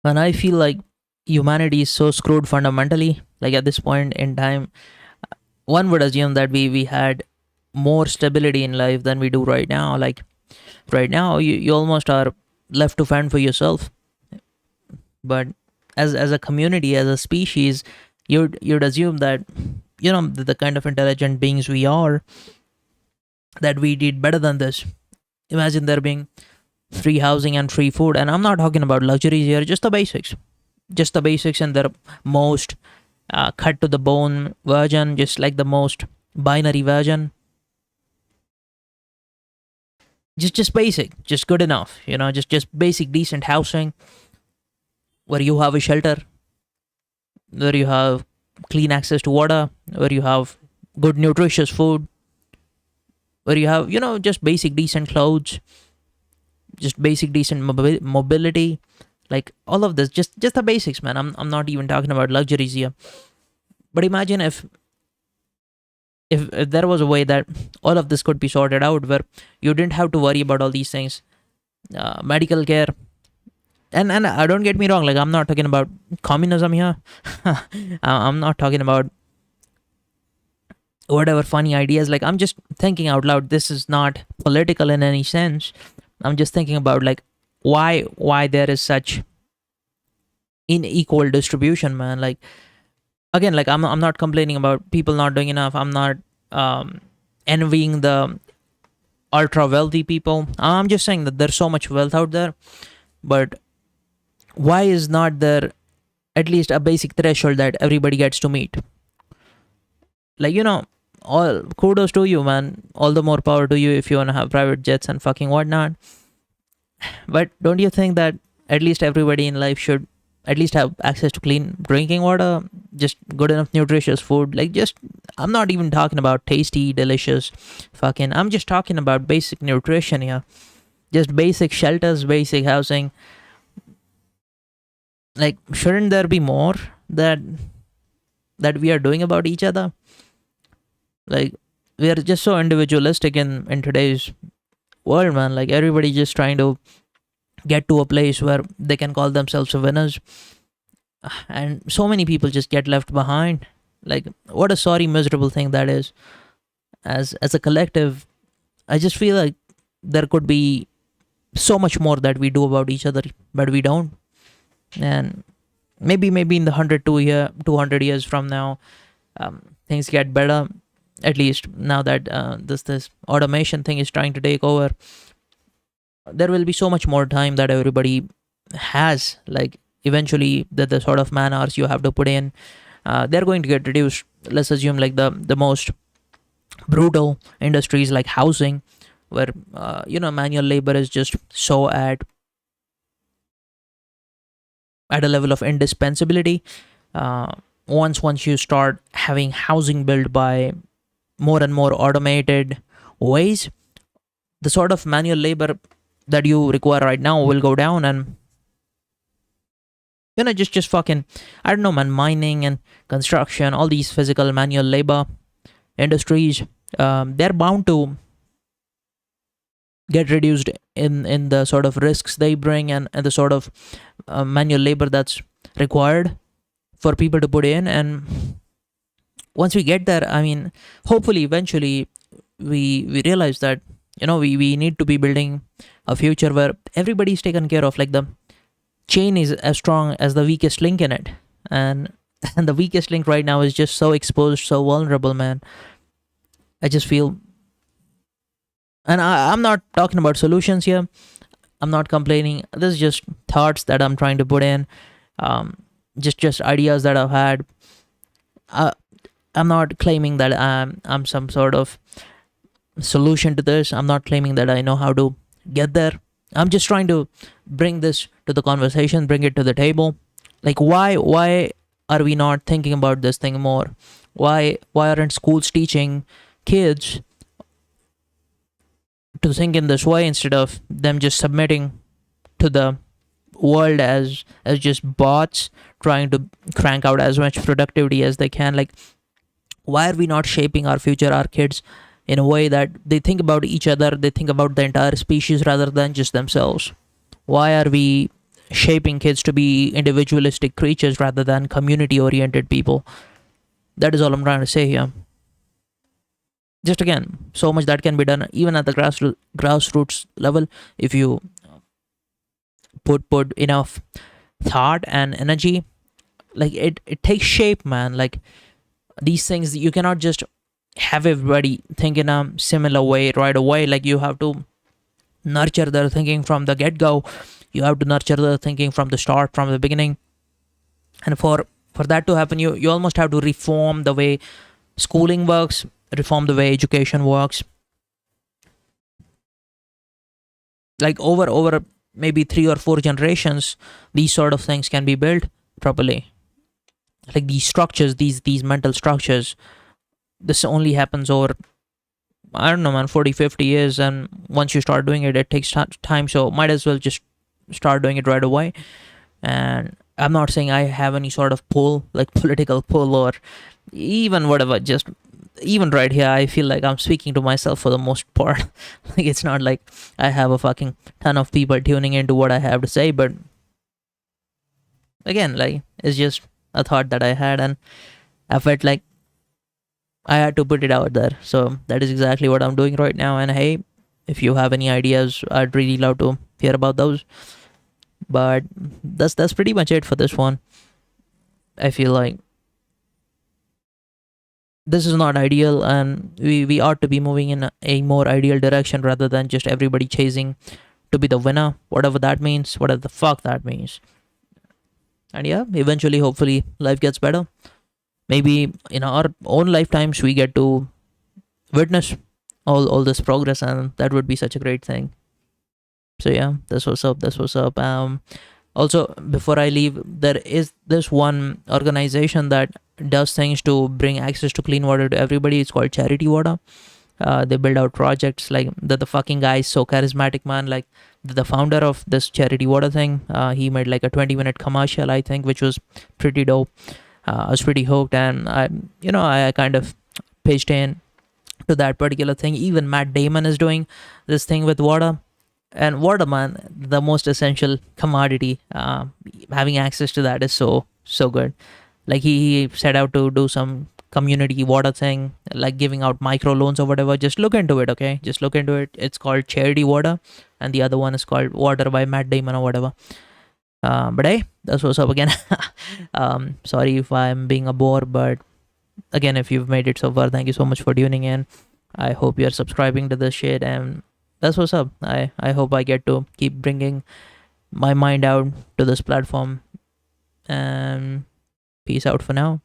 And I feel like humanity is so screwed fundamentally. Like at this point in time, one would assume that we had more stability in life than we do right now. Like right now, you almost are left to fend for yourself. But as a community, as a species, you'd assume that the kind of intelligent beings we are, that we did better than this. Imagine there being free housing and free food, and I'm not talking about luxuries here, just the basics and their most cut to the bone version, just like the most binary version, just basic, just good enough, just basic decent housing, where you have a shelter, where you have clean access to water, where you have good nutritious food, where you have just basic decent clothes, just basic decent mobility, like all of this, just the basics, man. I'm not even talking about luxuries here. But imagine if there was a way that all of this could be sorted out, where you didn't have to worry about all these things, medical care. And don't get me wrong, like I'm not talking about communism here. I'm not talking about whatever funny ideas. Like I'm just thinking out loud. This is not political in any sense. I'm just thinking about like why there is such unequal distribution, man. Like again, like I'm not complaining about people not doing enough. I'm not envying the ultra wealthy people. I'm just saying that there's so much wealth out there, but why is not there at least a basic threshold that everybody gets to meet? Like all kudos to you, man. All the more power to you if you want to have private jets and fucking whatnot. But don't you think that at least everybody in life should at least have access to clean drinking water, just good enough nutritious food? Like just, I'm not even talking about tasty delicious fucking, I'm just talking about basic nutrition here. Just basic shelters, basic housing. Like shouldn't there be more that we are doing about each other? Like we are just so individualistic in today's world, man. Like everybody just trying to get to a place where they can call themselves winners, and so many people just get left behind. Like what a sorry miserable thing that is. As a collective, I just feel like there could be so much more that we do about each other, but we don't. And maybe in the 200 years from now, things get better. At least now that this automation thing is trying to take over, there will be so much more time that everybody has. Like eventually the sort of man hours you have to put in, they're going to get reduced. Let's assume like the most brutal industries like housing, where manual labor is just so at a level of indispensability. Once you start having housing built by more and more automated ways, the sort of manual labor that you require right now will go down. And just fucking, I don't know, man. Mining and construction, all these physical manual labor industries, they're bound to get reduced in the sort of risks they bring, and the sort of manual labor that's required for people to put in. And once we get there, I mean, hopefully eventually we realize that we need to be building a future where everybody's taken care of. Like the chain is as strong as the weakest link in it, and and the weakest link right now is just so exposed, so vulnerable, man. I just feel, and I'm not talking about solutions here. I'm not complaining. This is just thoughts that I'm trying to put in. Just ideas that I've had. uh, I'm not claiming that I'm some sort of solution to this. I'm not claiming that I know how to get there. I'm just trying to bring this to the conversation, bring it to the table. Like why are we not thinking about this thing more? Why aren't schools teaching kids to think in this way, instead of them just submitting to the world as just bots trying to crank out as much productivity as they can? Like why are we not shaping our future, our kids, in a way that they think about each other, they think about the entire species rather than just themselves? Why are we shaping kids to be individualistic creatures rather than community oriented people. That is all I'm trying to say here. Just again, so much that can be done even at the grassroots level if you put enough thought and energy. Like it takes shape, man. Like these things, you cannot just have everybody think in a similar way right away. Like you have to nurture their thinking from the get-go. You have to nurture their thinking from the start, from the beginning. And for that to happen, you almost have to reform the way schooling works, reform the way education works. Like over maybe 3 or 4 generations, these sort of things can be built properly. Like these structures, these mental structures, this only happens over, I don't know, man, 40, 50 years. And once you start doing it, it takes time. So might as well just start doing it right away. And I'm not saying I have any sort of pull, like political pull or even whatever. Just even right here, I feel like I'm speaking to myself for the most part. Like it's not like I have a fucking ton of people tuning into what I have to say. But again, like it's just a thought that I had, and I felt like I had to put it out there. So that is exactly what I'm doing right now. And hey, if you have any ideas, I'd really love to hear about those. But that's pretty much it for this one. I feel like this is not ideal, and we ought to be moving in a more ideal direction rather than just everybody chasing to be the winner, whatever that means, whatever the fuck that means. And yeah, eventually, hopefully, life gets better. Maybe in our own lifetimes, we get to witness all this progress, and that would be such a great thing. So yeah, that's what's up. That's what's up. Also, before I leave, there is this one organization that does things to bring access to clean water to everybody. It's called Charity Water. They build out projects. Like the fucking guy is so charismatic, man. Like the founder of this Charity Water thing, he made like a 20-minute commercial, I think, which was pretty dope. I was pretty hooked, and I kind of pitched in to that particular thing. Even Matt Damon is doing this thing with water. And water, man, the most essential commodity. Having access to that is so good. Like he set out to do some community water thing, like giving out micro loans or whatever. Just look into it, okay? Just look into it. It's called Charity Water, and the other one is called Water by Matt Damon or whatever. But hey, that's what's up again. Sorry if I'm being a bore, but again, if you've made it so far, thank you so much for tuning in. I hope you're subscribing to this shit, and that's what's up. I hope I get to keep bringing my mind out to this platform. And peace out for now.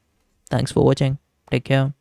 Thanks for watching. Take care.